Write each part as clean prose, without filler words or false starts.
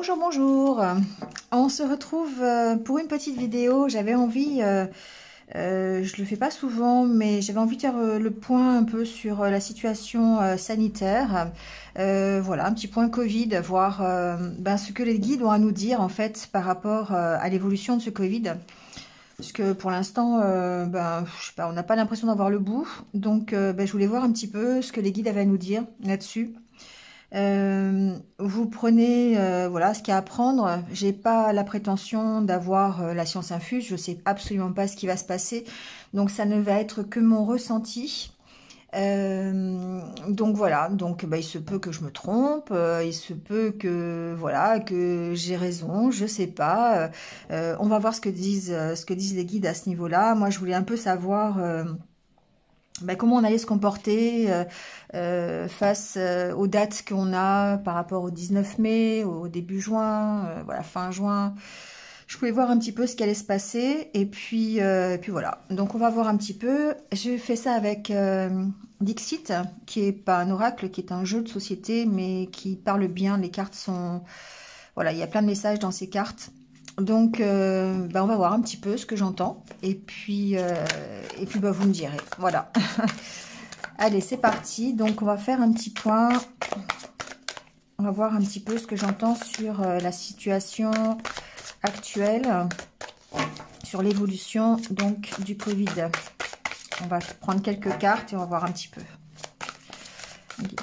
Bonjour, bonjour. On se retrouve pour une petite vidéo. J'avais envie, je le fais pas souvent, mais j'avais envie de faire le point un peu sur la situation sanitaire. Voilà, un petit point Covid, voir ce que les guides ont à nous dire en fait par rapport à l'évolution de ce Covid. Parce que pour l'instant, je sais pas, on n'a pas l'impression d'avoir le bout. Donc, je voulais voir un petit peu ce que les guides avaient à nous dire là-dessus. Vous prenez voilà ce qu'il y a à prendre. J'ai pas la prétention d'avoir la science infuse, je sais absolument pas ce qui va se passer, donc ça ne va être que mon ressenti. Donc voilà, donc il se peut que je me trompe, il se peut que voilà que j'ai raison, je sais pas. On va voir ce que disent les guides à ce niveau-là. Moi je voulais un peu savoir comment on allait se comporter face aux dates qu'on a par rapport au 19 mai, au début juin, voilà, fin juin. Je voulais voir un petit peu ce qui allait se passer. Et puis voilà. Donc on va voir un petit peu. Je fais ça avec Dixit, qui est pas un oracle, qui est un jeu de société, mais qui parle bien. Les cartes sont... Voilà, il y a plein de messages dans ces cartes. Donc, on va voir un petit peu ce que j'entends. Et puis vous me direz. Voilà. Allez, c'est parti. Donc, on va faire un petit point. On va voir un petit peu ce que j'entends sur la situation actuelle, sur l'évolution donc du Covid. On va prendre quelques cartes et on va voir un petit peu.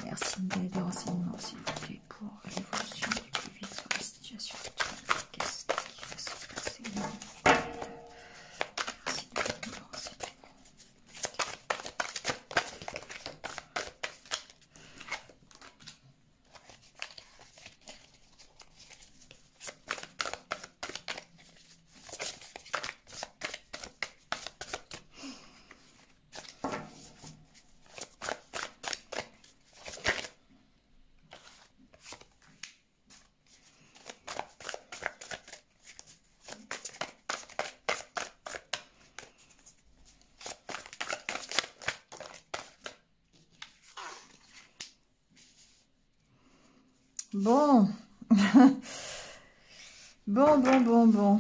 Merci de donner des renseignements, s'il vous plaît, pour l'évolution du Covid sur la situation actuelle. Qu'est-ce qui va se passer? Merci de donner des renseignements. Bon. Bon.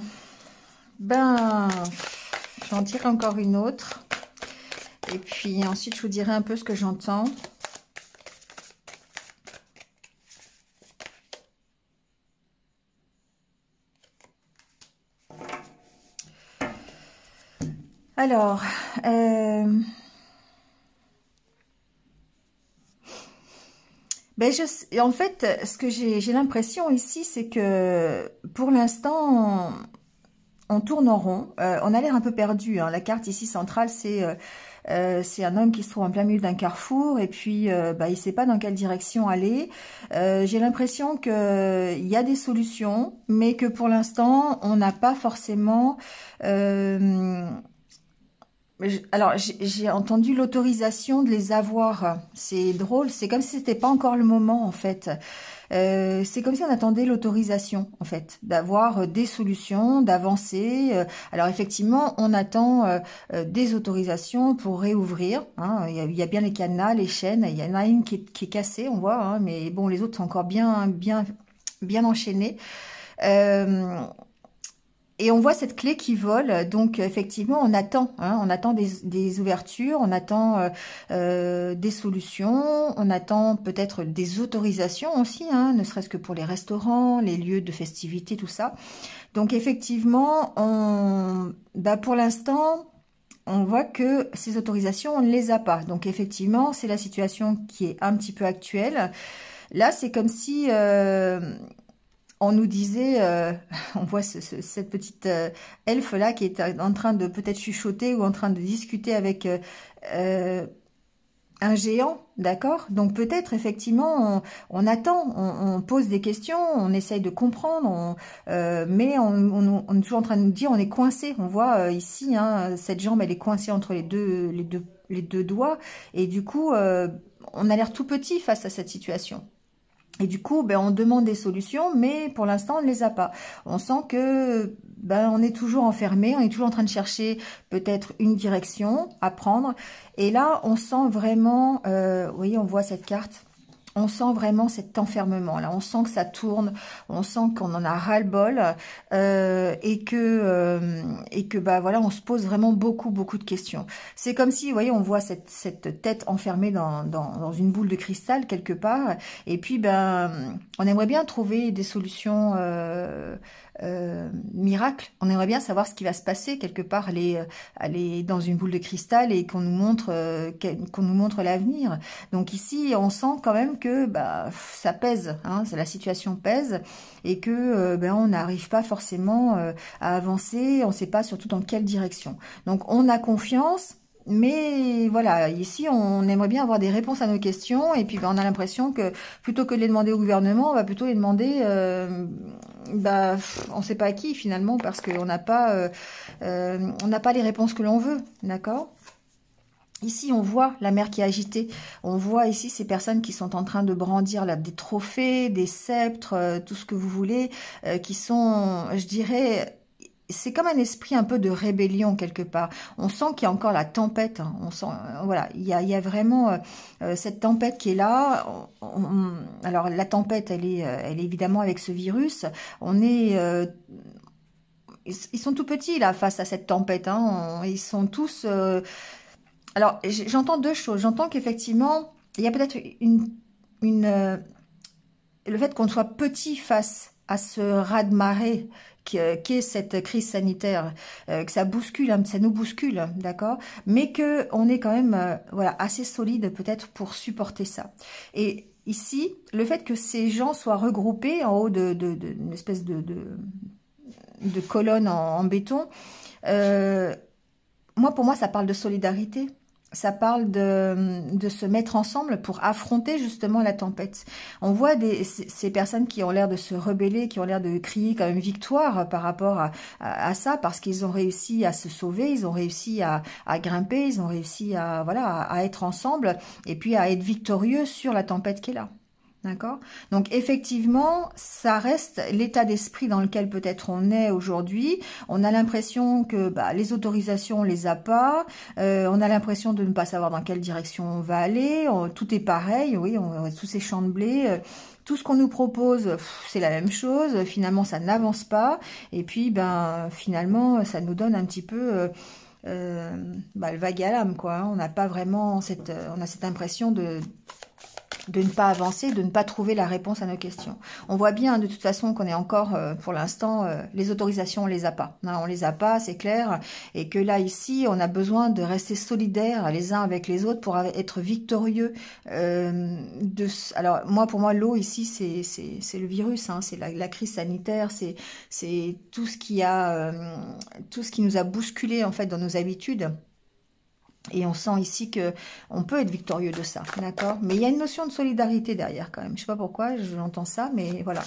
J'en tire encore une autre. Et puis ensuite, je vous dirai un peu ce que j'entends. Alors, en fait, ce que j'ai l'impression ici, c'est que pour l'instant, on tourne en rond. On a l'air un peu perdu, hein. La carte ici centrale, c'est un homme qui se trouve en plein milieu d'un carrefour et puis il sait pas dans quelle direction aller. J'ai l'impression que il y a des solutions, mais que pour l'instant, on n'a pas forcément... Alors, j'ai entendu l'autorisation de les avoir. C'est drôle, c'est comme si c'était pas encore le moment, en fait. C'est comme si on attendait l'autorisation, en fait, d'avoir des solutions, d'avancer. Alors, effectivement, on attend des autorisations pour réouvrir. Hein. Il y a bien les cadenas, les chaînes. Il y en a une qui est cassée, on voit, hein, mais bon, les autres sont encore bien enchaînées. Et on voit cette clé qui vole, donc effectivement on attend des ouvertures, on attend des solutions, on attend peut-être des autorisations aussi, hein, ne serait-ce que pour les restaurants, les lieux de festivité, tout ça. Donc effectivement, pour l'instant, on voit que ces autorisations, on ne les a pas. Donc effectivement, c'est la situation qui est un petit peu actuelle. Là, c'est comme si... on nous disait, on voit cette petite elfe là qui est en train de peut-être chuchoter ou en train de discuter avec un géant, d'accord? Donc peut-être effectivement on attend, on pose des questions, on essaye de comprendre, mais on est toujours en train de nous dire on est coincé. On voit ici, hein, cette jambe elle est coincée entre les deux doigts et du coup on a l'air tout petit face à cette situation. Et du coup, on demande des solutions, mais pour l'instant, on ne les a pas. On sent que on est toujours enfermé, on est toujours en train de chercher peut-être une direction à prendre. Et là, on sent vraiment, vous voyez, on voit cette carte, on sent vraiment cet enfermement là, on sent que ça tourne, on sent qu'on en a ras-le-bol et que bah voilà, on se pose vraiment beaucoup de questions. C'est comme si, vous voyez, on voit cette tête enfermée dans une boule de cristal quelque part, et puis ben on aimerait bien trouver des solutions miracles. On aimerait bien savoir ce qui va se passer quelque part, aller dans une boule de cristal et qu'on nous montre l'avenir. Donc ici, on sent quand même que bah, ça pèse, hein, la situation pèse et que ben, on n'arrive pas forcément à avancer, on ne sait pas surtout dans quelle direction. Donc on a confiance, mais voilà, ici on aimerait bien avoir des réponses à nos questions et puis ben, on a l'impression que plutôt que de les demander au gouvernement, on va plutôt les demander bah, on ne sait pas à qui finalement parce qu'on n'a pas les réponses que l'on veut, d'accord ? Ici, on voit la mer qui est agitée. On voit ici ces personnes qui sont en train de brandir là, des trophées, des sceptres, tout ce que vous voulez, qui sont, je dirais, c'est comme un esprit un peu de rébellion quelque part. On sent qu'il y a encore la tempête. Hein. On sent, voilà, il y a vraiment cette tempête qui est là. Alors la tempête, elle est évidemment avec ce virus. On est ils sont tout petits là face à cette tempête. Hein. Ils sont tous alors, j'entends deux choses. J'entends qu'effectivement, il y a peut-être le fait qu'on soit petit face à ce raz-de-marée qu'est cette crise sanitaire, que ça bouscule, ça nous bouscule, d'accord, mais que on est quand même voilà, assez solide peut-être pour supporter ça. Et ici, le fait que ces gens soient regroupés en haut d'une espèce de colonne en béton, pour moi, ça parle de solidarité. Ça parle de se mettre ensemble pour affronter justement la tempête. On voit ces personnes qui ont l'air de se rebeller, qui ont l'air de crier quand même victoire par rapport à ça, parce qu'ils ont réussi à se sauver, ils ont réussi à grimper, ils ont réussi à, voilà, à être ensemble et puis à être victorieux sur la tempête qui est là. D'accord? Donc effectivement, ça reste l'état d'esprit dans lequel peut-être on est aujourd'hui. On a l'impression que bah, les autorisations, on les a pas. On a l'impression de ne pas savoir dans quelle direction on va aller. Tout est pareil, oui, on a tous ces champs de blé. Tout ce qu'on nous propose, c'est la même chose. Finalement, ça n'avance pas. Et puis, ben, finalement, ça nous donne un petit peu... le vague à l'âme, quoi. On n'a pas vraiment on a cette impression de ne pas avancer, de ne pas trouver la réponse à nos questions. On voit bien de toute façon qu'on est encore, pour l'instant, les autorisations, on les a pas. On les a pas, c'est clair. Et que là, ici, on a besoin de rester solidaires les uns avec les autres pour être victorieux. Alors, pour moi, l'eau ici, c'est le virus, hein, c'est la crise sanitaire, c'est tout ce qui nous a bousculé en fait dans nos habitudes. Et on sent ici que on peut être victorieux de ça, d'accord? Mais il y a une notion de solidarité derrière quand même. Je sais pas pourquoi, j'entends ça, mais voilà.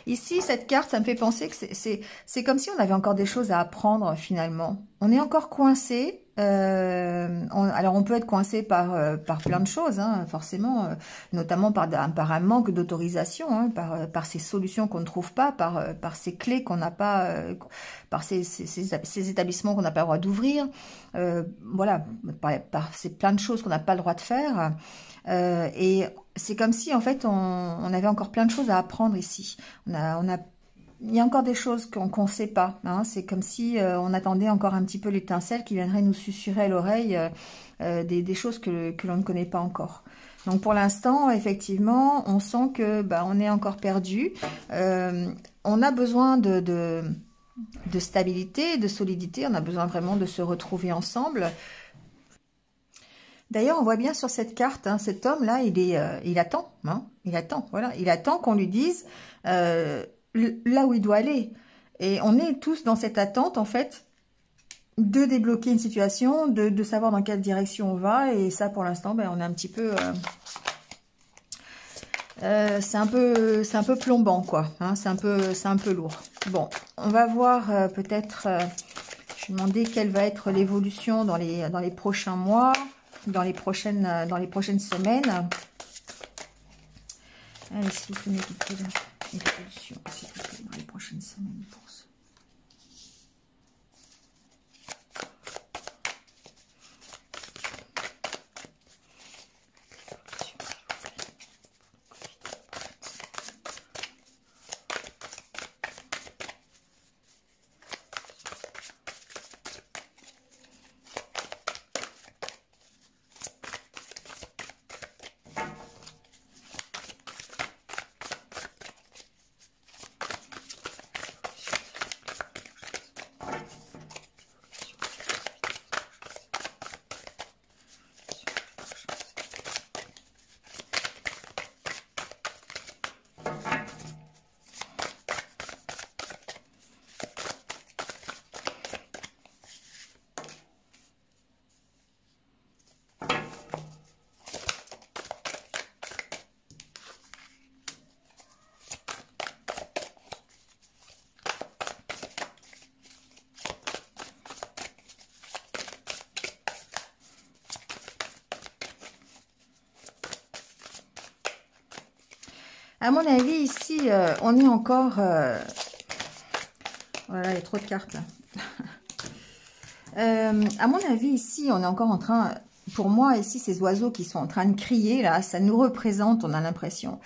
Ici, cette carte, ça me fait penser que c'est comme si on avait encore des choses à apprendre finalement. On est encore coincé. Alors, on peut être coincé par plein de choses, hein, forcément, notamment par un manque d'autorisation, hein, par ces solutions qu'on ne trouve pas, par ces clés qu'on n'a pas, par ces établissements qu'on n'a pas le droit d'ouvrir. Voilà, par ces plein de choses qu'on n'a pas le droit de faire. Et c'est comme si, en fait, on avait encore plein de choses à apprendre ici. Il y a encore des choses qu'on ne sait pas. Hein. C'est comme si on attendait encore un petit peu l'étincelle qui viendrait nous susurrer à l'oreille des choses que l'on ne connaît pas encore. Donc pour l'instant, effectivement, on sent que on est encore perdu. On a besoin de stabilité, de solidité. On a besoin vraiment de se retrouver ensemble. D'ailleurs, on voit bien sur cette carte, hein, cet homme-là, il attend. Hein, il attend, voilà. Il attend qu'on lui dise là où il doit aller. Et on est tous dans cette attente, en fait, de débloquer une situation, de savoir dans quelle direction on va. Et ça, pour l'instant, on est un petit peu... c'est un peu plombant, quoi. Hein, c'est un peu lourd. Bon, on va voir peut-être... je vais demander quelle va être l'évolution dans les prochains mois, dans les prochaines semaines. Allez, s'il vous plaît, l'évolution, s'il vous plaît, dans les prochaines semaines pour ça. À mon avis, ici, on est encore... Voilà, il y a trop de cartes, là. À mon avis, ici, on est encore en train... Pour moi, ici, ces oiseaux qui sont en train de crier, là, ça nous représente, on a l'impression.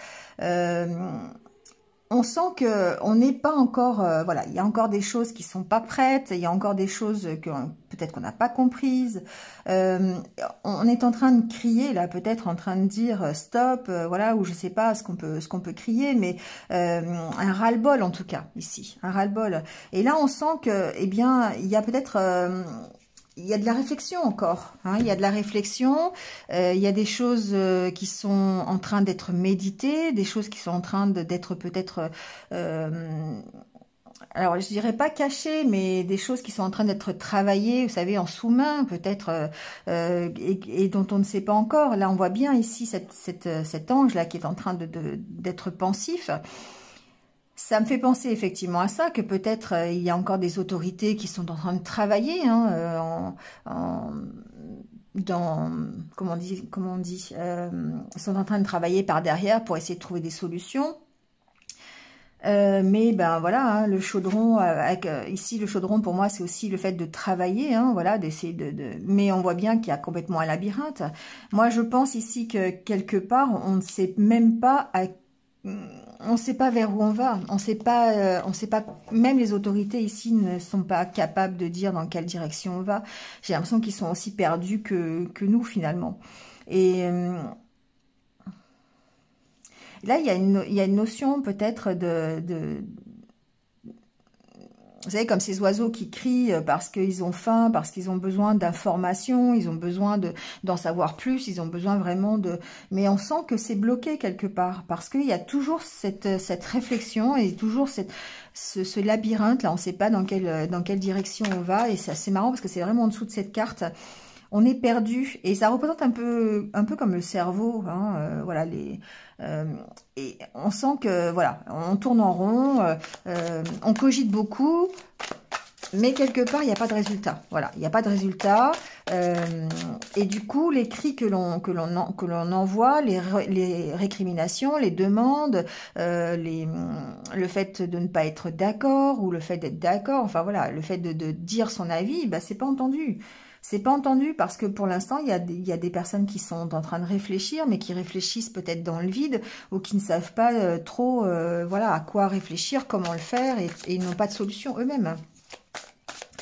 On sent que on n'est pas encore, voilà, il y a encore des choses qui sont pas prêtes, il y a encore des choses que peut-être qu'on n'a pas comprises. On est en train de crier là, peut-être en train de dire stop, voilà, ou je sais pas ce qu'on peut crier, mais un ras-le-bol en tout cas ici, un ras-le-bol. Et là, on sent que, eh bien, il y a peut-être il y a de la réflexion encore, hein, il y a de la réflexion, il y a des choses qui sont en train d'être méditées, des choses qui sont en train d'être peut-être, alors je dirais pas cachées, mais des choses qui sont en train d'être travaillées, vous savez, en sous-main peut-être, et dont on ne sait pas encore. Là, on voit bien ici cet ange-là qui est en train d'être pensif. Ça me fait penser effectivement à ça, que peut-être il y a encore des autorités qui sont en train de travailler hein, comment on dit, sont en train de travailler par derrière pour essayer de trouver des solutions. Mais ben voilà, hein, le chaudron, ici le chaudron pour moi c'est aussi le fait de travailler, hein, voilà, d'essayer mais on voit bien qu'il y a complètement un labyrinthe. Moi je pense ici que quelque part on ne sait même pas on ne sait pas vers où on va, on sait pas, même les autorités ici ne sont pas capables de dire dans quelle direction on va. J'ai l'impression qu'ils sont aussi perdus que nous finalement. Et là, il y a une notion peut-être vous savez, comme ces oiseaux qui crient parce qu'ils ont faim, parce qu'ils ont besoin d'informations, ils ont besoin d'en savoir plus, ils ont besoin vraiment de... Mais on sent que c'est bloqué quelque part, parce qu'il y a toujours cette réflexion et toujours ce labyrinthe, là, on ne sait pas dans quelle direction on va, et c'est marrant parce que c'est vraiment en dessous de cette carte. On est perdu, et ça représente un peu comme le cerveau, hein, voilà, et on sent que, voilà, on tourne en rond, on cogite beaucoup, mais quelque part, il n'y a pas de résultat, voilà, il n'y a pas de résultat, et du coup, les cris que l'on envoie, les récriminations, les demandes, le fait de ne pas être d'accord, ou le fait d'être d'accord, enfin voilà, le fait de dire son avis, bah, c'est pas entendu. C'est pas entendu parce que pour l'instant, il y a des personnes qui sont en train de réfléchir, mais qui réfléchissent peut-être dans le vide ou qui ne savent pas trop voilà, à quoi réfléchir, comment le faire et ils n'ont pas de solution eux-mêmes.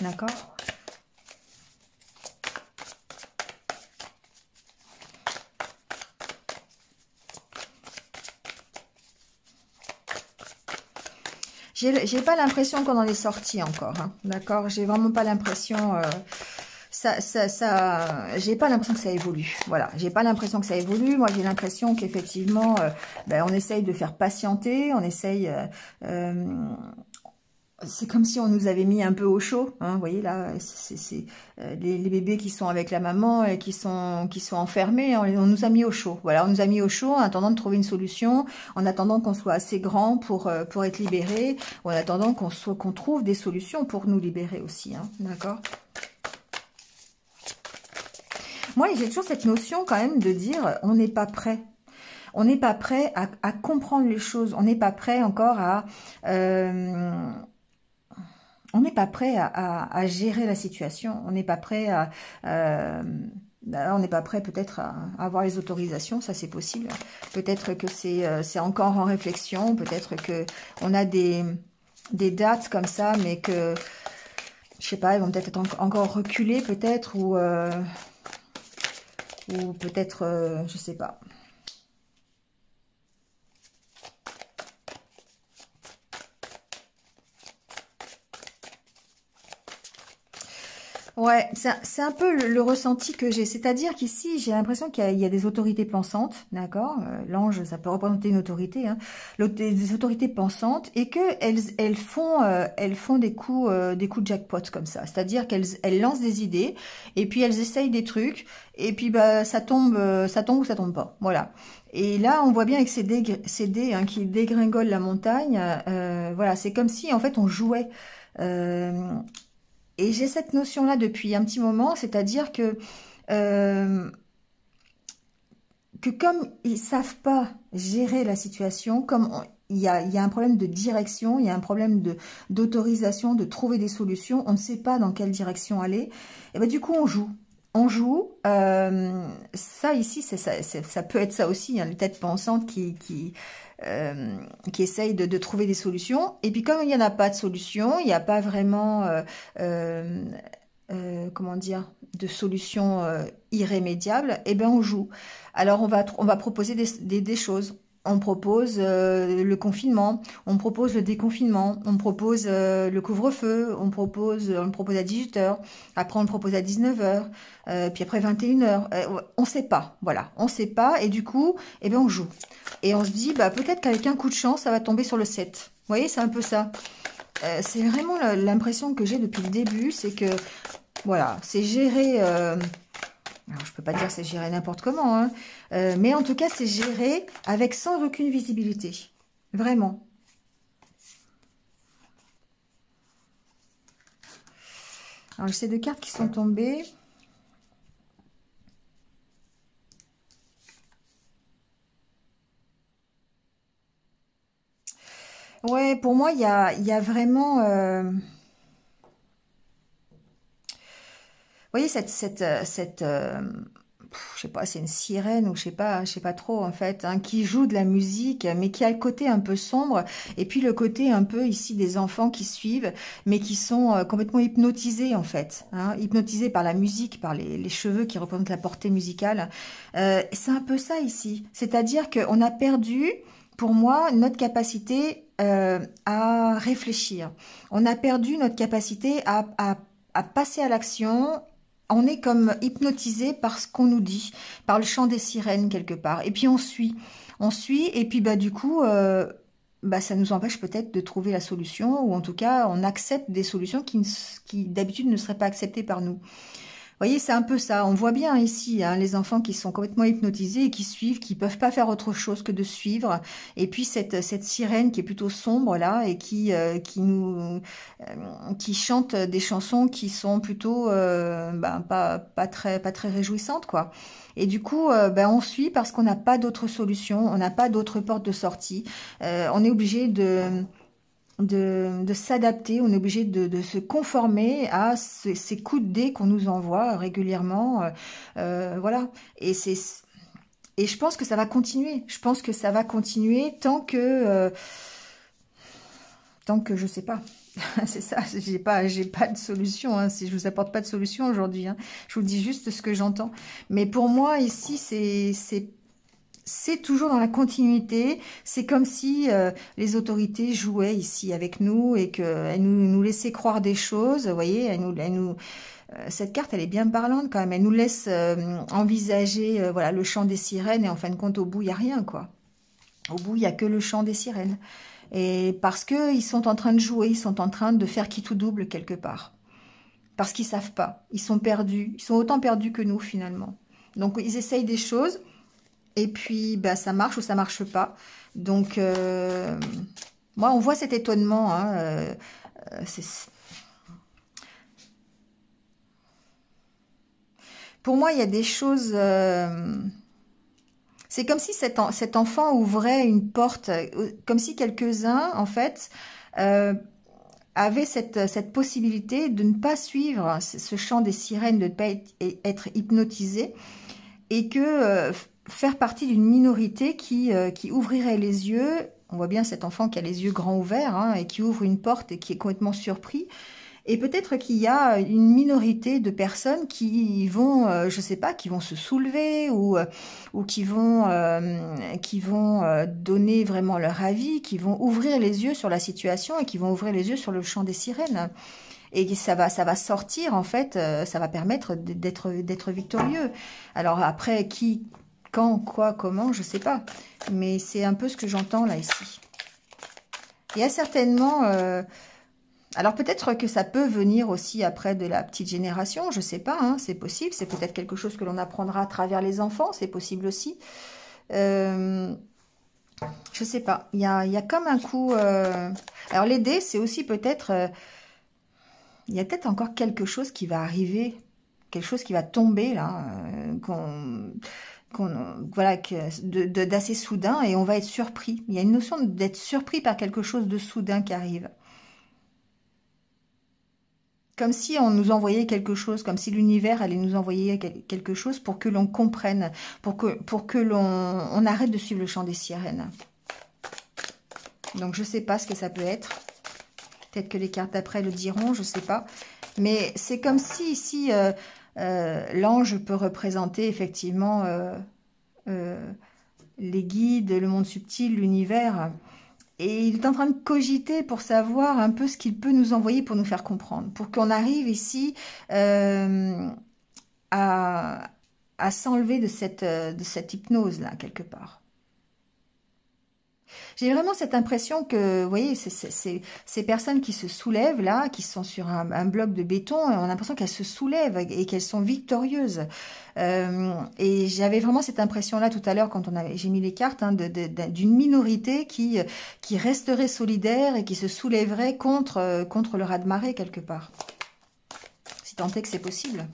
D'accord ? J'ai pas l'impression qu'on en est sorti encore. Hein, d'accord ? J'ai vraiment pas l'impression... j'ai pas l'impression que ça évolue. Voilà, j'ai pas l'impression que ça évolue. Moi, j'ai l'impression qu'effectivement, on essaye de faire patienter, on essaye. C'est comme si on nous avait mis un peu au chaud. Hein, vous voyez là, c'est les bébés qui sont avec la maman et qui sont enfermés. On nous a mis au chaud. Voilà, on nous a mis au chaud en attendant de trouver une solution, en attendant qu'on soit assez grand pour être libéré, ou en attendant qu'on trouve des solutions pour nous libérer aussi. Hein, d'accord ? Moi, j'ai toujours cette notion quand même de dire on n'est pas prêt. On n'est pas prêt à comprendre les choses. On n'est pas prêt encore à... on n'est pas prêt à gérer la situation. On n'est pas prêt à... on n'est pas prêt peut-être à avoir les autorisations, ça c'est possible. Peut-être que c'est encore en réflexion. Peut-être qu'on a des dates comme ça, mais que... Je sais pas, ils vont peut-être être encore reculés peut-être ou peut-être, je sais pas. Ouais, c'est un peu le ressenti que j'ai. C'est-à-dire qu'ici, j'ai l'impression qu'il y a des autorités pensantes, d'accord? L'ange, ça peut représenter une autorité, hein, des autorités pensantes, et que elles font des coups de jackpot comme ça. C'est-à-dire qu'elles lancent des idées, et puis elles essayent des trucs, et puis bah ça tombe ou ça tombe pas. Voilà. Et là, on voit bien avec ces dés hein, qui dégringolent la montagne. Voilà, c'est comme si en fait on jouait. Et j'ai cette notion-là depuis un petit moment, c'est-à-dire que que comme ils savent pas gérer la situation, comme il y a un problème de direction, il y a un problème d'autorisation, de trouver des solutions, on ne sait pas dans quelle direction aller, et ben du coup on joue. On joue, ça ici, ça peut être ça aussi, hein, les têtes pensantes qui essayent de trouver des solutions. Et puis comme il n'y en a pas de solution, il n'y a pas vraiment, comment dire, de solution irrémédiable, et ben on joue. Alors on va proposer des choses. On propose le confinement, on propose le déconfinement, on propose le couvre-feu, on le propose à 18h, après on le propose à 19h, puis après 21h. On sait pas, voilà, on sait pas, et du coup, eh ben on joue. Et on se dit, bah peut-être qu'avec un coup de chance, ça va tomber sur le 7. Vous voyez, c'est un peu ça. C'est vraiment l'impression que j'ai depuis le début, c'est que, voilà, c'est géré... alors, je peux pas dire c'est géré n'importe comment, hein, mais en tout cas, c'est géré avec sans aucune visibilité. Vraiment. Alors, ces deux cartes qui sont tombées. Ouais, pour moi, il y a vraiment... Vous voyez, je sais pas, c'est une sirène ou je sais pas trop en fait, hein, qui joue de la musique, mais qui a le côté un peu sombre, et puis le côté un peu ici des enfants qui suivent, mais qui sont complètement hypnotisés en fait, hein, hypnotisés par la musique, par les cheveux qui représentent la portée musicale. C'est un peu ça ici, c'est-à-dire qu'on a perdu, pour moi, notre capacité à réfléchir. On a perdu notre capacité à passer à l'action. On est comme hypnotisé par ce qu'on nous dit, par le chant des sirènes quelque part. Et puis on suit, et puis bah du coup, bah ça nous empêche peut-être de trouver la solution, ou en tout cas, on accepte des solutions qui d'habitude ne seraient pas acceptées par nous. Vous voyez, c'est un peu ça. On voit bien ici, hein, les enfants qui sont complètement hypnotisés et qui suivent, qui peuvent pas faire autre chose que de suivre. Et puis cette sirène qui est plutôt sombre là et qui chante des chansons qui sont plutôt ben, pas très réjouissantes quoi. Et du coup, ben, on suit parce qu'on n'a pas d'autre solution, on n'a pas d'autre porte de sortie. On est obligé de s'adapter, on est obligé de se conformer à ces coups de dés qu'on nous envoie régulièrement, voilà. Et je pense que ça va continuer. Je pense que ça va continuer tant que je sais pas. C'est ça. J'ai pas de solution. Hein, si je vous apporte pas de solution aujourd'hui, hein, je vous dis juste ce que j'entends. Mais pour moi ici, c'est toujours dans la continuité. C'est comme si les autorités jouaient ici avec nous et qu'elles nous laissaient croire des choses. Vous voyez, cette carte, elle est bien parlante quand même. Elle nous laisse envisager voilà, le chant des sirènes. Et en fin de compte, au bout, il n'y a rien, quoi. Au bout, il n'y a que le chant des sirènes. Et parce qu'ils sont en train de jouer, ils sont en train de faire qui tout double quelque part. Parce qu'ils savent pas. Ils sont perdus. Ils sont autant perdus que nous, finalement. Donc, ils essayent des choses. Et puis, bah, ça marche ou ça marche pas. Donc, moi, on voit cet étonnement. Hein, pour moi, il y a des choses... c'est comme si cet enfant ouvrait une porte, comme si quelques-uns, en fait, avaient cette possibilité de ne pas suivre ce chant des sirènes, de ne pas être hypnotisé, et que... faire partie d'une minorité qui ouvrirait les yeux. On voit bien cet enfant qui a les yeux grands ouverts hein, et qui ouvre une porte et qui est complètement surpris. Et peut-être qu'il y a une minorité de personnes qui vont, je sais pas, qui vont se soulever ou qui vont donner vraiment leur avis, qui vont ouvrir les yeux sur la situation et qui vont ouvrir les yeux sur le chant des sirènes. Et ça va sortir en fait, ça va permettre d'être victorieux. Alors après, qui... Quand, quoi, comment, je sais pas. Mais c'est un peu ce que j'entends là, ici. Il y a certainement... alors peut-être que ça peut venir aussi après de la petite génération, je sais pas, hein, c'est possible. C'est peut-être quelque chose que l'on apprendra à travers les enfants, c'est possible aussi. Je sais pas. Il y a comme un coup... Alors les dés, c'est aussi peut-être... il y a peut-être encore quelque chose qui va arriver, quelque chose qui va tomber là, voilà, d'assez soudain, et on va être surpris. Il y a une notion d'être surpris par quelque chose de soudain qui arrive. Comme si on nous envoyait quelque chose, comme si l'univers allait nous envoyer quelque chose pour que l'on comprenne, pour que l'on arrête de suivre le chant des sirènes. Donc je ne sais pas ce que ça peut être. Peut-être que les cartes d'après le diront, je ne sais pas. Mais c'est comme si ici, l'ange peut représenter effectivement les guides, le monde subtil, l'univers. Et il est en train de cogiter pour savoir un peu ce qu'il peut nous envoyer pour nous faire comprendre. Pour qu'on arrive ici à s'enlever de cette hypnose-là, quelque part. J'ai vraiment cette impression que, vous voyez, ces personnes qui se soulèvent là, qui sont sur un bloc de béton, on a l'impression qu'elles se soulèvent et qu'elles sont victorieuses. Et j'avais vraiment cette impression-là tout à l'heure quand j'ai mis les cartes, hein, d'une minorité qui resterait solidaire et qui se soulèverait contre le raz-de-marée quelque part. Si tant est que c'est possible.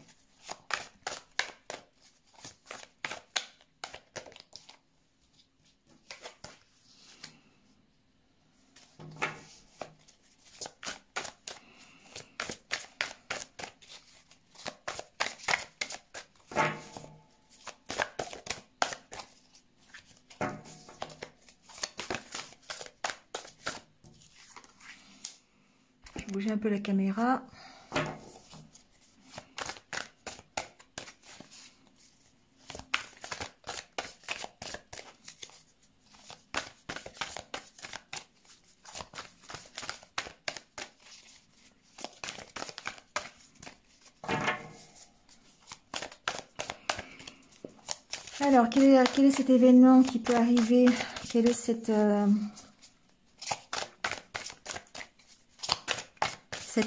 Bouger un peu la caméra. Alors, quel est cet événement qui peut arriver? Quelle est cette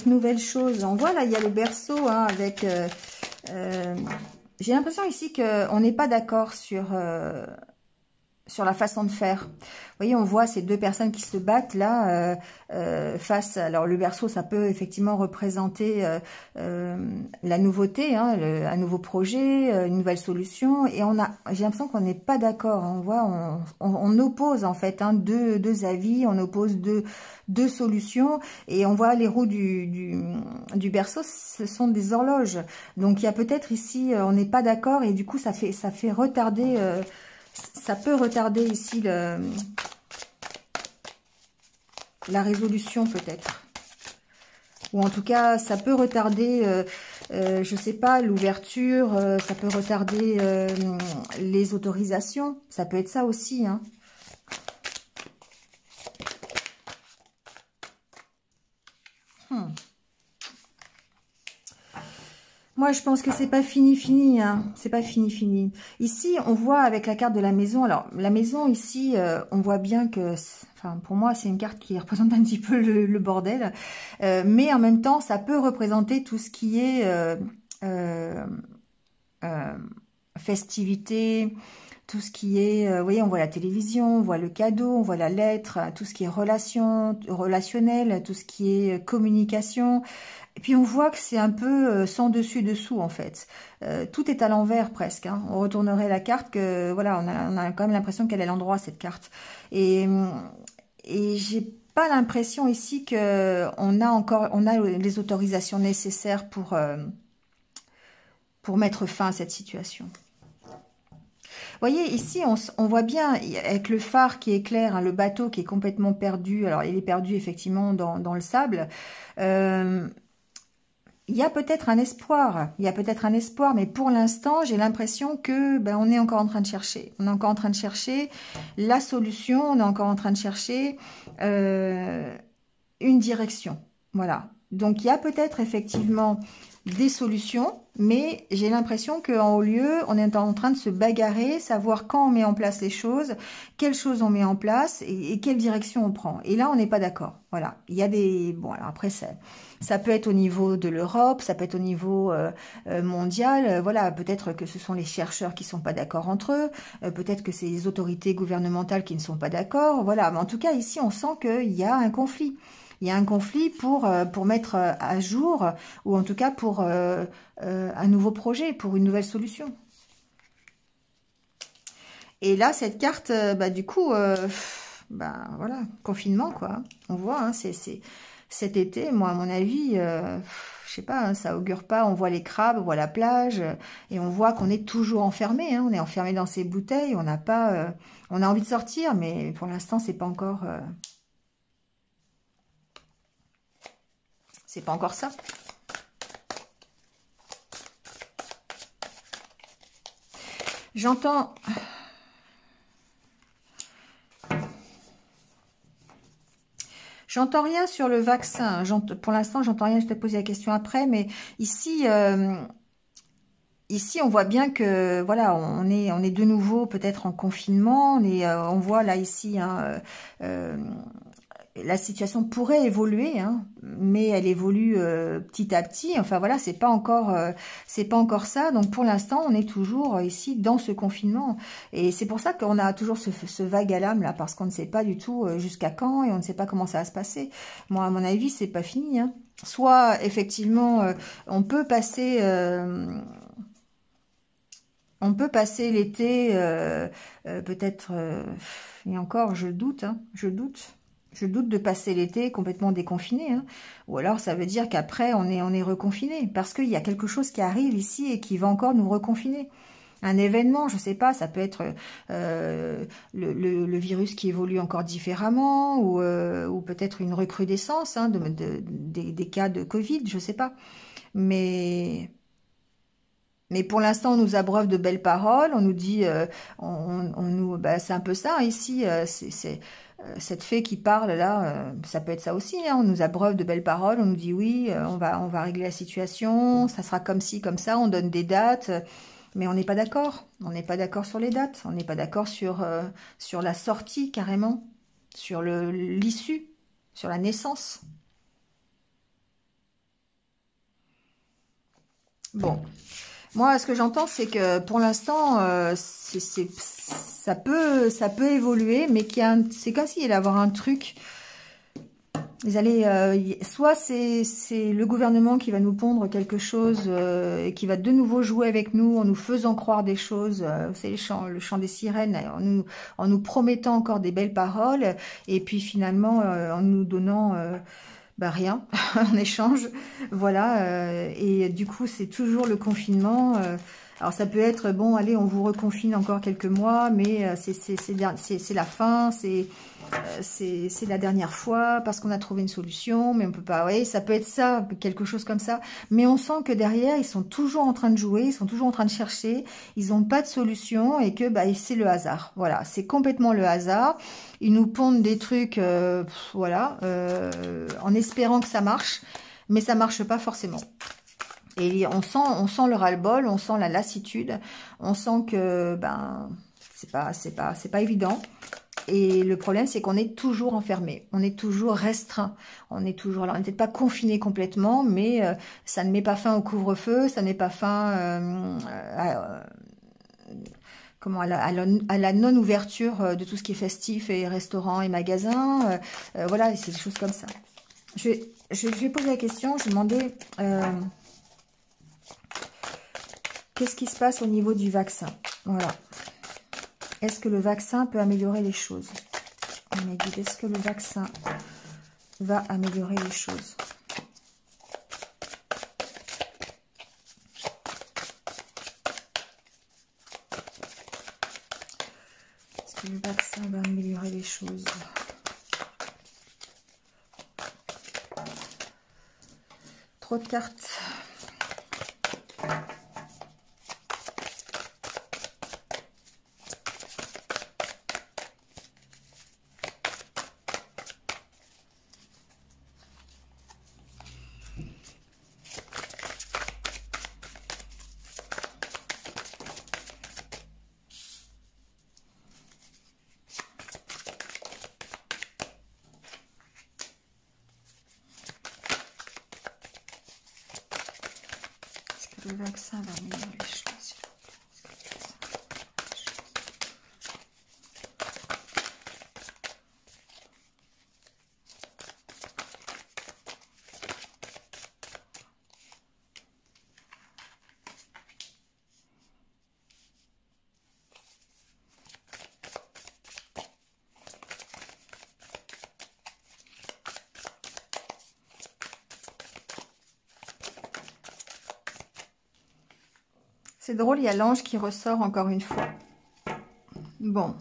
nouvelle chose? On voit là, il y a le berceau, hein, avec... j'ai l'impression ici qu'on n'est pas d'accord sur la façon de faire. Vous voyez, on voit ces deux personnes qui se battent là face... Alors, le berceau, ça peut effectivement représenter la nouveauté, hein, un nouveau projet, une nouvelle solution. Et j'ai l'impression qu'on n'est pas d'accord. On voit, on oppose en fait, hein, deux avis, on oppose deux solutions. Et on voit les roues du berceau, ce sont des horloges. Donc, il y a peut-être ici, on n'est pas d'accord et du coup, ça fait retarder... ça peut retarder ici la résolution peut-être. Ou en tout cas, ça peut retarder, je sais pas, l'ouverture, ça peut retarder les autorisations. Ça peut être ça aussi, hein. Moi, je pense que c'est pas fini, hein. C'est pas fini. Ici, on voit avec la carte de la maison. Alors, la maison, ici, on voit bien que... Enfin, pour moi, c'est une carte qui représente un petit peu le bordel. Mais en même temps, ça peut représenter tout ce qui est festivité, tout ce qui est... vous voyez, on voit la télévision, on voit le cadeau, on voit la lettre, tout ce qui est relationnel, tout ce qui est communication... Et puis on voit que c'est un peu sans dessus-dessous en fait. Tout est à l'envers presque, hein. On retournerait la carte que voilà, on a quand même l'impression qu'elle est à l'endroit cette carte. Et j'ai pas l'impression ici que on a les autorisations nécessaires pour mettre fin à cette situation. Vous voyez, ici, on voit bien, avec le phare qui éclaire, hein, le bateau qui est complètement perdu. Alors, il est perdu effectivement dans le sable. Il y a peut-être un espoir, mais pour l'instant, j'ai l'impression que on est encore en train de chercher. On est encore en train de chercher la solution, on est encore en train de chercher une direction. Voilà. Donc, il y a peut-être effectivement des solutions, mais j'ai l'impression qu'en haut lieu, on est en train de se bagarrer, savoir quand on met en place les choses, quelles choses on met en place et quelle direction on prend. Et là, on n'est pas d'accord. Voilà. Il y a des... Bon, alors après, ça peut être au niveau de l'Europe, ça peut être au niveau mondial. Voilà, peut-être que ce sont les chercheurs qui ne sont pas d'accord entre eux, peut-être que c'est les autorités gouvernementales qui ne sont pas d'accord. Voilà, mais en tout cas, ici, on sent qu'il y a un conflit. Il y a un conflit pour mettre à jour, ou en tout cas pour un nouveau projet, pour une nouvelle solution. Et là, cette carte, bah, du coup, bah, voilà, confinement, quoi. On voit, hein, cet été, moi, à mon avis, je sais pas, hein, ça augure pas. On voit les crabes, on voit la plage, et on voit qu'on est toujours enfermé. Hein, on est enfermé dans ces bouteilles. On n'a pas, on a envie de sortir, mais pour l'instant, c'est pas encore ça. J'entends. J'entends rien sur le vaccin. Pour l'instant, j'entends rien. Je vais te poser la question après, mais ici, ici, on voit bien que voilà, on est de nouveau peut-être en confinement. On voit là ici, hein, la situation pourrait évoluer, hein, mais elle évolue petit à petit. Enfin voilà, c'est pas encore ça. Donc pour l'instant, on est toujours ici dans ce confinement, et c'est pour ça qu'on a toujours ce vague à l'âme là, parce qu'on ne sait pas du tout jusqu'à quand, et on ne sait pas comment ça va se passer. Moi, à mon avis, c'est pas fini. Hein. Soit effectivement, on peut passer l'été, peut-être, et encore, je doute, hein, je doute. Je doute de passer l'été complètement déconfiné. Hein. Ou alors, ça veut dire qu'après, on est reconfiné. Parce qu'il y a quelque chose qui arrive ici et qui va encore nous reconfiner. Un événement, je sais pas, ça peut être le virus qui évolue encore différemment, ou peut-être une recrudescence, hein, des cas de Covid, je sais pas. Mais... Mais pour l'instant, on nous abreuve de belles paroles, on nous dit, bah, c'est un peu ça ici, cette fée qui parle là, ça peut être ça aussi, hein, on nous abreuve de belles paroles, on nous dit oui, on va régler la situation, ça sera comme ci, comme ça, on donne des dates, mais on n'est pas d'accord, on n'est pas d'accord sur les dates, on n'est pas d'accord sur la sortie carrément, sur l'issue, sur la naissance. Bon. Moi, ce que j'entends, c'est que pour l'instant, ça peut évoluer, mais c'est comme s'il allait avoir un truc. Soit c'est le gouvernement qui va nous pondre quelque chose et qui va de nouveau jouer avec nous en nous faisant croire des choses. C'est le chant des sirènes, en nous promettant encore des belles paroles, et puis finalement en nous donnant bah rien en échange, voilà, et du coup c'est toujours le confinement. Alors ça peut être bon, allez, on vous reconfine encore quelques mois, mais c'est la fin, c'est la dernière fois parce qu'on a trouvé une solution, mais on peut pas. Oui, ça peut être ça, quelque chose comme ça. Mais on sent que derrière ils sont toujours en train de jouer, ils sont toujours en train de chercher, ils n'ont pas de solution, et que bah c'est le hasard. Voilà, c'est complètement le hasard. Ils nous pondent des trucs, voilà, en espérant que ça marche, mais ça marche pas forcément. Et on sent le ras-le-bol, on sent la lassitude, on sent que ben c'est pas évident. Et le problème, c'est qu'on est toujours enfermé, on est toujours restreint, on est toujours, alors on n'est peut-être pas confiné complètement, mais ça ne met pas fin au couvre-feu, ça ne met pas fin à la non-ouverture de tout ce qui est festif et restaurants et magasins. Voilà, c'est des choses comme ça. Je vais poser la question, je vais demander qu'est-ce qui se passe au niveau du vaccin. Voilà. Est-ce que le vaccin peut améliorer les choses? On m'a dit, est-ce que le vaccin va améliorer les choses? Est-ce que le vaccin va améliorer les choses? Trop de cartes. Le vaccin va améliorer les choses. C'est drôle, il y a l'ange qui ressort encore une fois. Bon.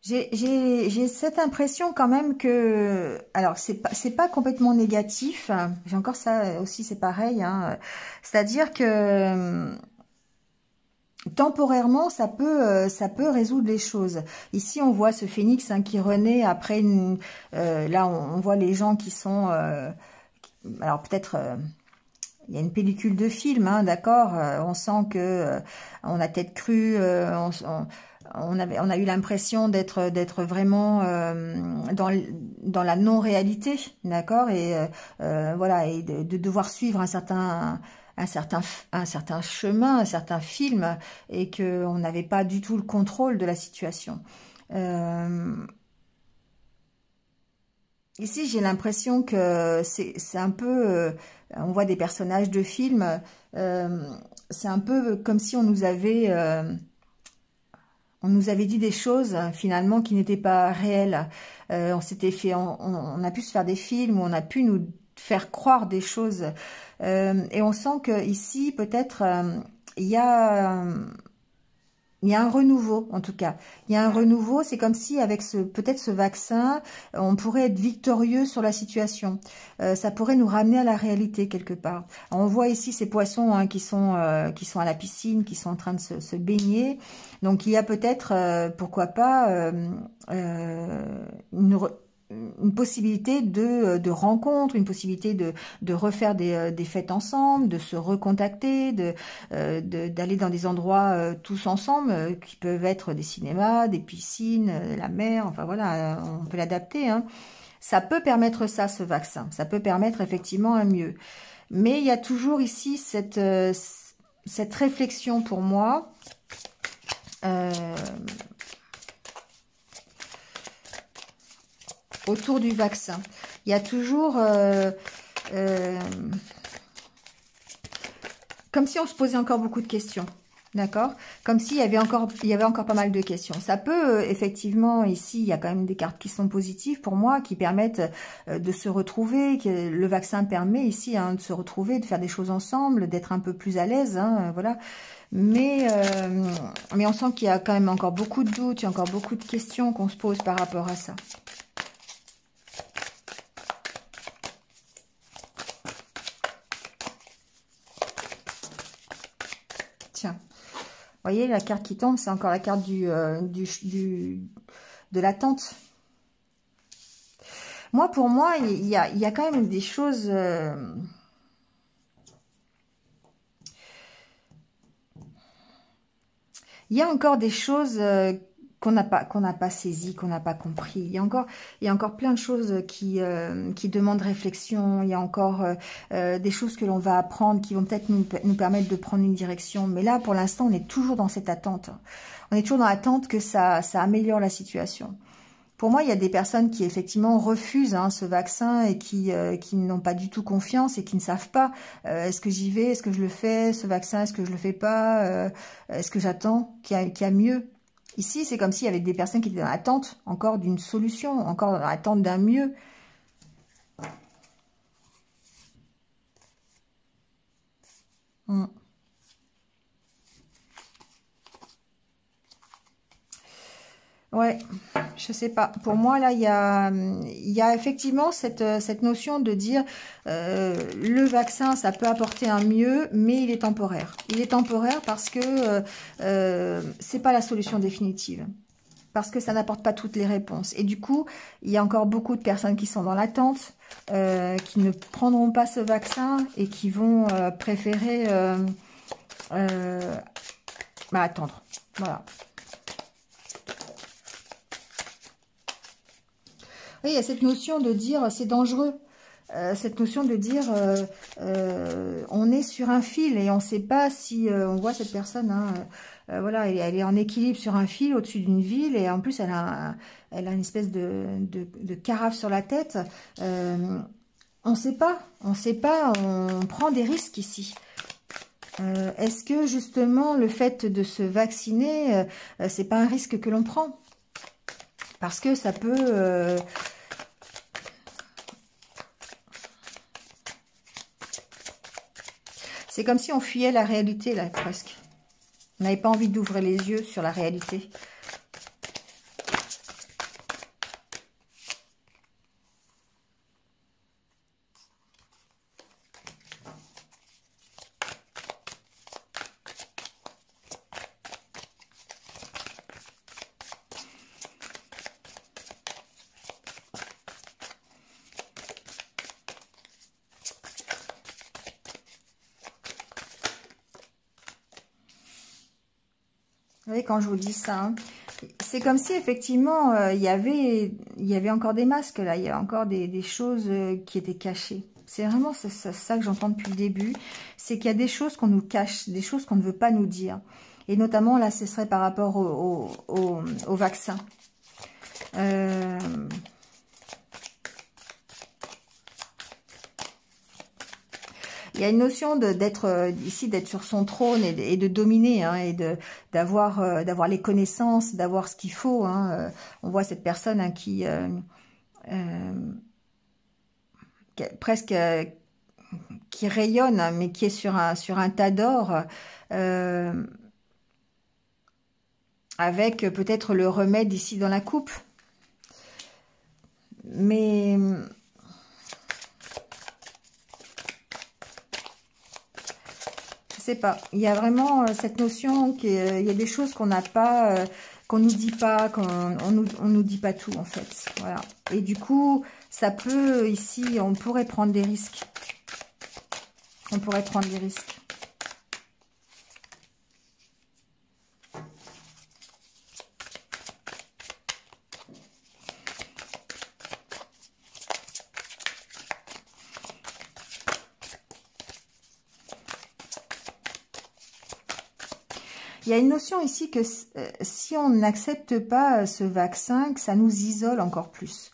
J'ai cette impression quand même que, alors c'est pas complètement négatif, j'ai encore ça aussi, c'est pareil, hein. C'est-à-dire que temporairement ça peut résoudre les choses. Ici on voit ce phénix, hein, qui renaît après une, là on voit les gens qui sont, alors peut-être il y a une pellicule de film, hein, d'accord, on sent que on a peut-être cru, on a eu l'impression d'être vraiment dans la non-réalité, d'accord, et voilà, et de devoir suivre un certain chemin, un certain film, et que on n'avait pas du tout le contrôle de la situation. Ici, j'ai l'impression que c'est un peu, on voit des personnages de films, c'est un peu comme si on nous avait dit des choses finalement qui n'étaient pas réelles. On s'était fait, on a pu se faire des films où on a pu nous faire croire des choses. Et on sent que ici peut-être il y a un renouveau, en tout cas. Il y a un renouveau, c'est comme si avec peut-être ce vaccin, on pourrait être victorieux sur la situation. Ça pourrait nous ramener à la réalité quelque part. On voit ici ces poissons, hein, qui sont à la piscine, qui sont en train de se baigner. Donc il y a peut-être, pourquoi pas, une possibilité de rencontre, une possibilité de refaire des fêtes ensemble, de se recontacter, d'aller dans des endroits tous ensemble, qui peuvent être des cinémas, des piscines, la mer, enfin voilà, on peut l'adapter, hein. Ça peut permettre ça, ce vaccin, ça peut permettre effectivement un mieux. Mais il y a toujours ici cette réflexion pour moi, autour du vaccin. Il y a toujours comme si on se posait encore beaucoup de questions, d'accord? Comme s'il y avait encore pas mal de questions. Ça peut effectivement, ici, il y a quand même des cartes qui sont positives pour moi, qui permettent de se retrouver, que le vaccin permet ici, hein, de se retrouver, de faire des choses ensemble, d'être un peu plus à l'aise, hein, voilà. Mais on sent qu'il y a quand même encore beaucoup de doutes, il y a encore beaucoup de questions qu'on se pose par rapport à ça. Tiens, vous voyez, la carte qui tombe, c'est encore la carte de l'attente. Moi, pour moi, il y a quand même des choses... il y a encore des choses qu'on n'a pas saisies, qu'on n'a pas compris. Il y a encore plein de choses qui demandent réflexion. Il y a encore des choses que l'on va apprendre qui vont peut-être nous permettre de prendre une direction. Mais là, pour l'instant, on est toujours dans cette attente. On est toujours dans l'attente que ça améliore la situation. Pour moi, il y a des personnes qui effectivement refusent, hein, ce vaccin et qui n'ont pas du tout confiance et qui ne savent pas, est-ce que j'y vais, est-ce que je le fais, ce vaccin, est-ce que je le fais pas, est-ce que j'attends qu'il y a mieux. Ici, c'est comme s'il y avait des personnes qui étaient dans l'attente encore d'une solution, encore dans l'attente d'un mieux. Ouais, je sais pas. Pour moi, là, il y a effectivement cette notion de dire le vaccin, ça peut apporter un mieux, mais il est temporaire. Il est temporaire parce que c'est pas la solution définitive. Parce que ça n'apporte pas toutes les réponses. Et du coup, il y a encore beaucoup de personnes qui sont dans l'attente, qui ne prendront pas ce vaccin et qui vont préférer attendre. Voilà. Oui, il y a cette notion de dire c'est dangereux. Cette notion de dire on est sur un fil et on ne sait pas si on voit cette personne, hein, voilà, elle est en équilibre sur un fil au-dessus d'une ville et en plus elle a une espèce de carafe sur la tête. On ne sait pas, on prend des risques ici. Est-ce que justement le fait de se vacciner, c'est pas un risque que l'on prend? Parce que ça peut... c'est comme si on fuyait la réalité, là, presque. On n'avait pas envie d'ouvrir les yeux sur la réalité. Vous voyez, quand je vous dis ça, hein, c'est comme si effectivement il y avait encore des masques là, il y a encore des choses qui étaient cachées. C'est vraiment ça que j'entends depuis le début, c'est qu'il y a des choses qu'on nous cache, des choses qu'on ne veut pas nous dire. Et notamment là, ce serait par rapport au vaccin. Il y a une notion d'être ici, d'être sur son trône et de dominer, hein, et d'avoir les connaissances, d'avoir ce qu'il faut. Hein. On voit cette personne, hein, qui presque qui rayonne, hein, mais qui est sur un tas d'or, avec peut-être le remède ici dans la coupe. Mais je sais pas, il y a vraiment cette notion qu'il y a des choses qu'on n'a pas, qu'on nous dit pas, on nous dit pas tout en fait. Voilà. Et du coup, ça peut ici, on pourrait prendre des risques. On pourrait prendre des risques. Il y a une notion ici que si on n'accepte pas ce vaccin, que ça nous isole encore plus.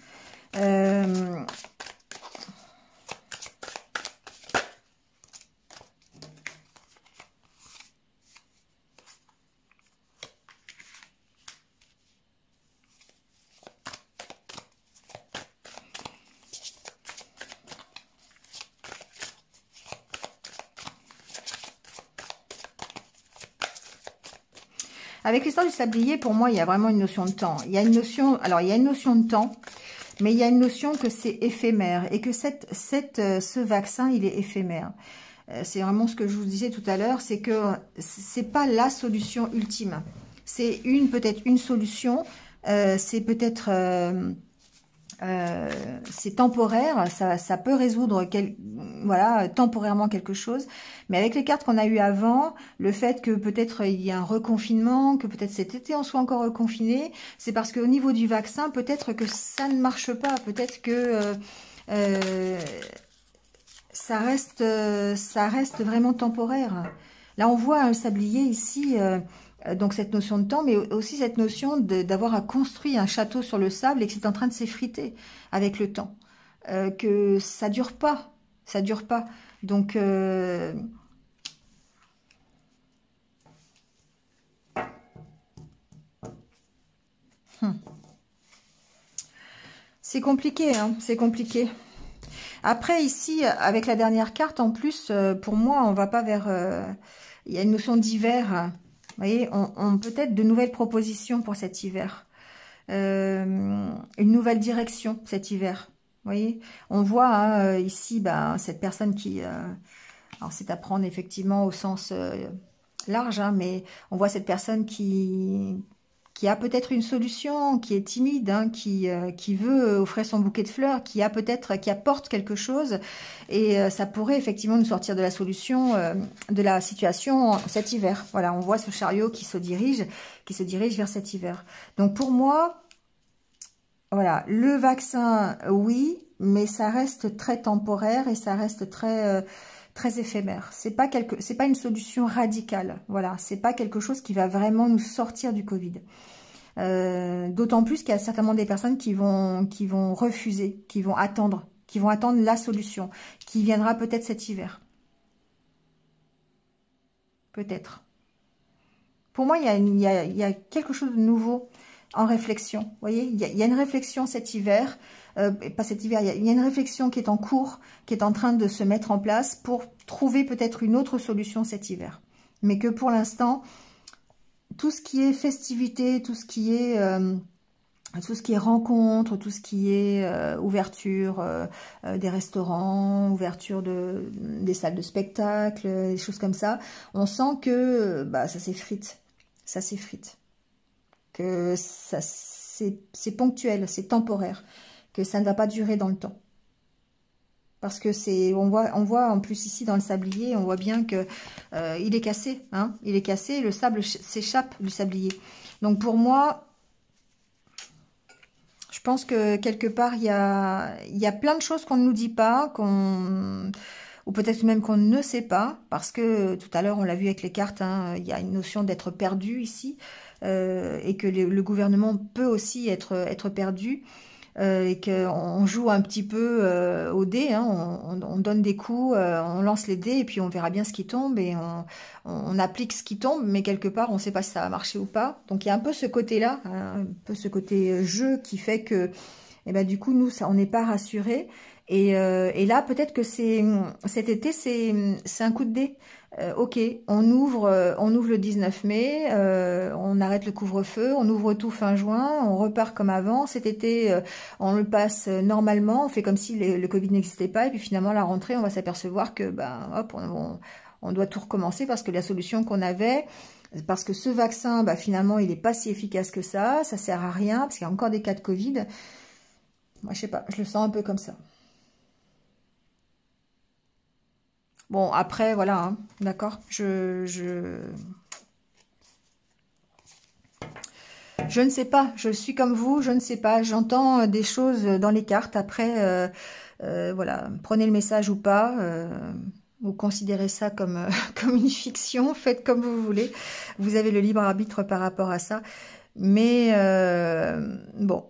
Avec l'histoire du sablier, pour moi, il y a vraiment une notion de temps. Il y a une notion, alors il y a une notion de temps, mais il y a une notion que c'est éphémère et que ce vaccin, il est éphémère. C'est vraiment ce que je vous disais tout à l'heure, c'est que c'est pas la solution ultime. C'est peut-être une solution, c'est peut-être c'est temporaire, ça peut résoudre voilà, temporairement quelque chose, mais avec les cartes qu'on a eues avant, le fait que peut-être il y a un reconfinement, que peut-être cet été on soit encore reconfiné, c'est parce qu'au niveau du vaccin, peut-être que ça ne marche pas, peut-être que ça reste vraiment temporaire. Là on voit un sablier ici, donc cette notion de temps, mais aussi cette notion d'avoir construit un château sur le sable et que c'est en train de s'effriter avec le temps. Que ça dure pas. Ça dure pas. Donc, c'est compliqué, hein, c'est compliqué. Après, ici, avec la dernière carte, en plus, pour moi, on va pas vers... il y a une notion d'hiver. Vous voyez, on peut-être de nouvelles propositions pour cet hiver. Une nouvelle direction cet hiver. Vous voyez, on voit, hein, ici cette personne qui... alors c'est à prendre effectivement au sens large, hein, mais on voit cette personne qui a peut-être une solution, qui est timide, hein, qui veut offrir son bouquet de fleurs, qui apporte quelque chose, et ça pourrait effectivement nous sortir de la solution, de la situation cet hiver. Voilà, on voit ce chariot qui se dirige vers cet hiver. Donc pour moi, voilà, le vaccin, oui, mais ça reste très temporaire et ça reste très éphémère. C'est pas une solution radicale. Voilà, c'est pas quelque chose qui va vraiment nous sortir du Covid. D'autant plus qu'il y a certainement des personnes qui vont refuser, qui vont attendre la solution, qui viendra peut-être cet hiver. peut-être. Pour moi, il y a quelque chose de nouveau en réflexion. Vous voyez, il y a une réflexion cet hiver, pas cet hiver, il y a une réflexion qui est en cours, qui est en train de se mettre en place pour trouver peut-être une autre solution cet hiver. Mais que pour l'instant, tout ce qui est festivité, tout ce qui est rencontre, tout ce qui est ouverture des restaurants, ouverture des salles de spectacle, des choses comme ça, on sent que bah, ça s'effrite. Ça s'effrite. Que c'est ponctuel, c'est temporaire. Que ça ne va pas durer dans le temps. Parce que on voit en plus ici dans le sablier, on voit bien que il est cassé. Hein, il est cassé, le sable s'échappe du sablier. Donc pour moi, je pense que quelque part, il y a plein de choses qu'on ne nous dit pas, ou peut-être même qu'on ne sait pas, parce que tout à l'heure, on l'a vu avec les cartes, hein, il y a une notion d'être perdu ici, et que le gouvernement peut aussi être perdu, et qu'on joue un petit peu au dé, hein, on donne des coups, on lance les dés, et puis on verra bien ce qui tombe, et on applique ce qui tombe, mais quelque part, on ne sait pas si ça va marcher ou pas. Donc il y a un peu ce côté-là, hein, un peu ce côté jeu qui fait que, eh ben, du coup, nous, ça, on n'est pas rassurés. Et là, peut-être que cet été, c'est un coup de dé. Ok, on ouvre le 19 mai, on arrête le couvre-feu, on ouvre tout fin juin, on repart comme avant. Cet été, on le passe normalement, on fait comme si le Covid n'existait pas. Et puis finalement, à la rentrée, on va s'apercevoir que, ben, hop, on doit tout recommencer parce que la solution qu'on avait, parce que ce vaccin, bah, finalement, il n'est pas si efficace que ça sert à rien, parce qu'il y a encore des cas de Covid. Moi, je sais pas, je le sens un peu comme ça. Bon, après, voilà, hein, d'accord, je ne sais pas, je suis comme vous, je ne sais pas, j'entends des choses dans les cartes, après, voilà, prenez le message ou pas, vous considérez ça comme, comme une fiction, faites comme vous voulez, vous avez le libre arbitre par rapport à ça, mais bon,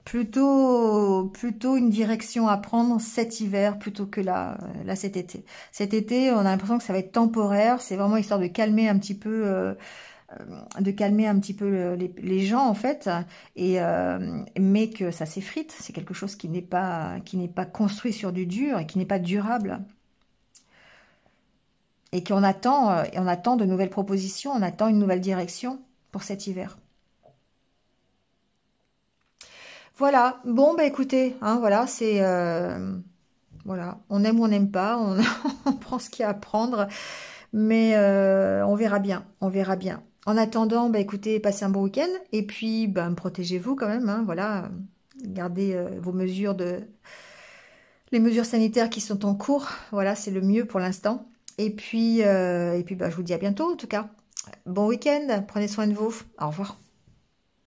plutôt une direction à prendre cet hiver plutôt que là cet été. Cet été, on a l'impression que ça va être temporaire, c'est vraiment histoire de calmer un petit peu les gens en fait, et mais que ça s'effrite, c'est quelque chose qui n'est pas construit sur du dur et qui n'est pas durable. Et on attend de nouvelles propositions, on attend une nouvelle direction pour cet hiver. Voilà, bon bah écoutez, hein, voilà, c'est voilà, on aime ou on n'aime pas, on prend ce qu'il y a à prendre, mais on verra bien, on verra bien. En attendant, bah écoutez, passez un bon week-end, et puis bah, protégez-vous quand même, hein, voilà, gardez vos mesures les mesures sanitaires qui sont en cours, voilà, c'est le mieux pour l'instant. Et puis bah, je vous dis à bientôt en tout cas. Bon week-end, prenez soin de vous, au revoir.